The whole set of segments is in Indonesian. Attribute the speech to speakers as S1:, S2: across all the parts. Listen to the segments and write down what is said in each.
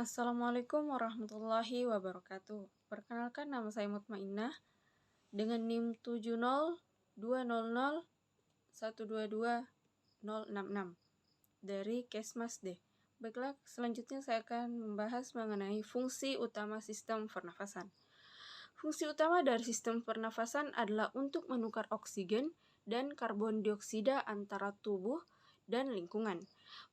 S1: Assalamualaikum warahmatullahi wabarakatuh. Perkenalkan, nama saya Mutmainnah dengan NIM 7020122066 dari Kesmas D. Baiklah, selanjutnya saya akan membahas mengenai fungsi utama sistem pernafasan. Fungsi utama dari sistem pernafasan adalah untuk menukar oksigen dan karbon dioksida antara tubuh dan lingkungan.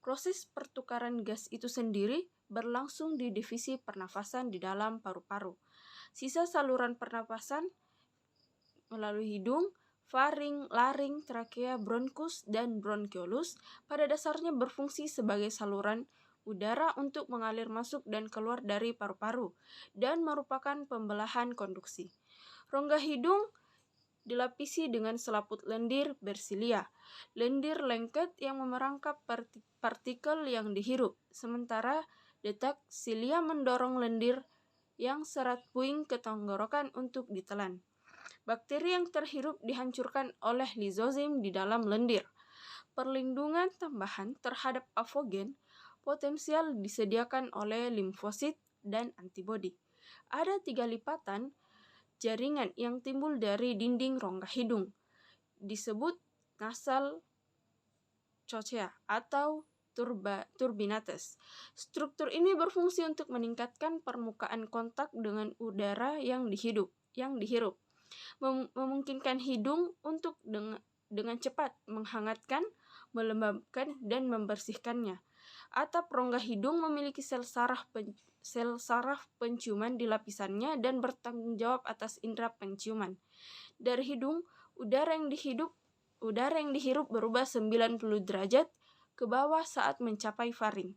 S1: Proses pertukaran gas itu sendiri berlangsung di divisi pernafasan di dalam paru-paru. Sisa saluran pernafasan melalui hidung, faring, laring, trakea, bronkus, dan bronkiolus pada dasarnya berfungsi sebagai saluran udara untuk mengalir masuk dan keluar dari paru-paru dan merupakan pembelahan konduksi. Rongga hidung dilapisi dengan selaput lendir bersilia, lendir lengket yang memerangkap partikel yang dihirup, sementara detak silia mendorong lendir yang serat puing ke tenggorokan untuk ditelan. Bakteri yang terhirup dihancurkan oleh lizozim di dalam lendir. Perlindungan tambahan terhadap patogen potensial disediakan oleh limfosit dan antibodi. Ada 3 lipatan jaringan yang timbul dari dinding rongga hidung, disebut nasal trachea atau turbinates. Struktur ini berfungsi untuk meningkatkan permukaan kontak dengan udara yang dihirup, memungkinkan hidung untuk dengan cepat menghangatkan, melembabkan, dan membersihkannya. Atap rongga hidung memiliki sel saraf penciuman di lapisannya dan bertanggung jawab atas indera penciuman. Dari hidung, udara yang dihirup berubah 90 derajat ke bawah saat mencapai faring.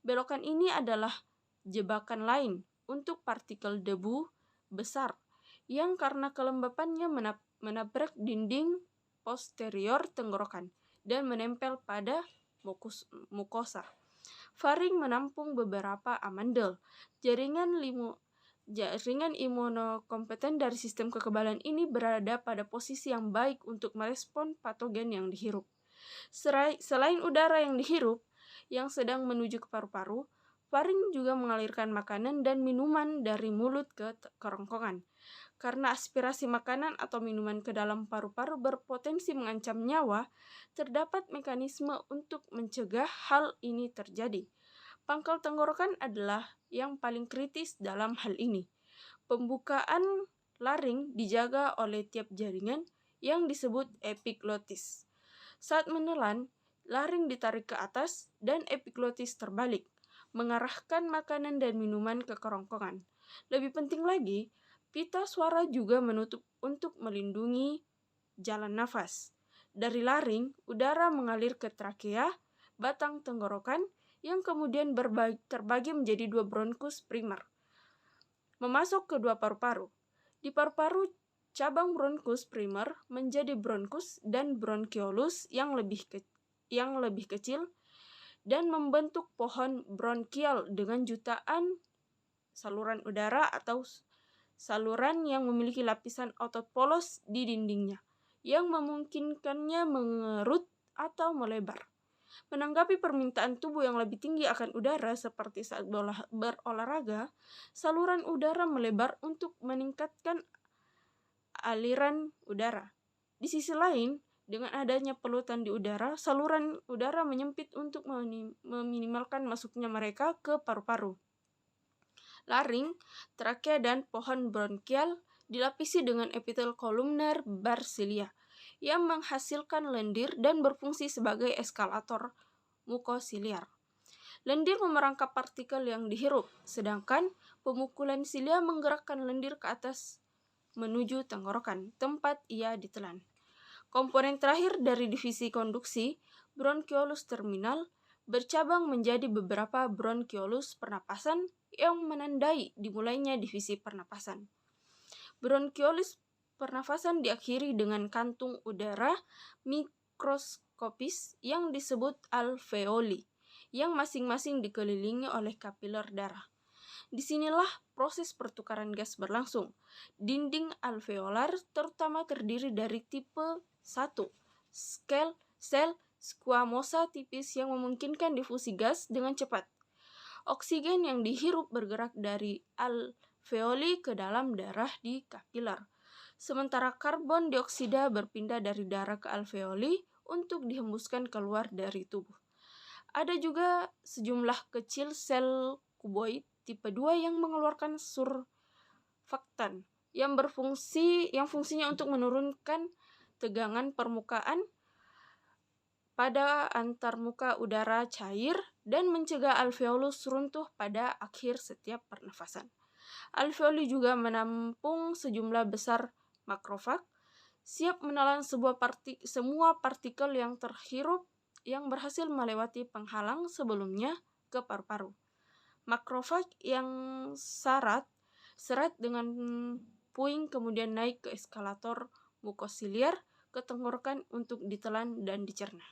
S1: Belokan ini adalah jebakan lain untuk partikel debu besar yang karena kelembapannya menabrak dinding posterior tenggorokan dan menempel pada mukosa. Faring menampung beberapa amandel, jaringan imunokompeten dari sistem kekebalan ini berada pada posisi yang baik untuk merespon patogen yang dihirup. Selain udara yang dihirup yang sedang menuju ke paru-paru, faring juga mengalirkan makanan dan minuman dari mulut ke kerongkongan. Karena aspirasi makanan atau minuman ke dalam paru-paru berpotensi mengancam nyawa, terdapat mekanisme untuk mencegah hal ini terjadi. Pangkal tenggorokan adalah yang paling kritis dalam hal ini. Pembukaan laring dijaga oleh tiap jaringan yang disebut epiglotis. Saat menelan, laring ditarik ke atas dan epiglotis terbalik, mengarahkan makanan dan minuman ke kerongkongan. Lebih penting lagi, pita suara juga menutup untuk melindungi jalan nafas. Dari laring, udara mengalir ke trakea, batang tenggorokan, yang kemudian terbagi menjadi 2 bronkus primer, memasuk ke 2 paru-paru. Di paru-paru, cabang bronkus primer menjadi bronkus dan bronkiolus yang lebih kecil dan membentuk pohon bronkial dengan jutaan saluran udara atau saluran yang memiliki lapisan otot polos di dindingnya yang memungkinkannya mengerut atau melebar. Menanggapi permintaan tubuh yang lebih tinggi akan udara seperti saat berolahraga, saluran udara melebar untuk meningkatkan aliran udara. Di sisi lain, dengan adanya polutan di udara, saluran udara menyempit untuk meminimalkan masuknya mereka ke paru-paru. Laring, trakea, dan pohon bronkial dilapisi dengan epitel kolumner bersilia yang menghasilkan lendir dan berfungsi sebagai eskalator mukosiliar. Lendir memerangkap partikel yang dihirup, sedangkan pemukulan silia menggerakkan lendir ke atas menuju tenggorokan, tempat ia ditelan. Komponen terakhir dari divisi konduksi, bronkiolus terminal, bercabang menjadi beberapa bronkiolus pernapasan yang menandai dimulainya divisi pernapasan. Bronkiolus pernafasan diakhiri dengan kantung udara mikroskopis yang disebut alveoli, yang masing-masing dikelilingi oleh kapiler darah. Disinilah proses pertukaran gas berlangsung. Dinding alveolar terutama terdiri dari tipe 1, sel squamosa tipis yang memungkinkan difusi gas dengan cepat. Oksigen yang dihirup bergerak dari alveoli ke dalam darah di kapiler, sementara karbon dioksida berpindah dari darah ke alveoli untuk dihembuskan keluar dari tubuh. Ada juga sejumlah kecil sel kuboid tipe 2 yang mengeluarkan surfaktan yang fungsinya untuk menurunkan tegangan permukaan pada antarmuka udara cair dan mencegah alveolus runtuh pada akhir setiap pernafasan. Alveoli juga menampung sejumlah besar makrofag, siap menelan semua partikel yang terhirup yang berhasil melewati penghalang sebelumnya ke paru-paru. Makrofag yang serat dengan puing kemudian naik ke eskalator mukosiliar ke tenggorokan untuk ditelan dan dicerna.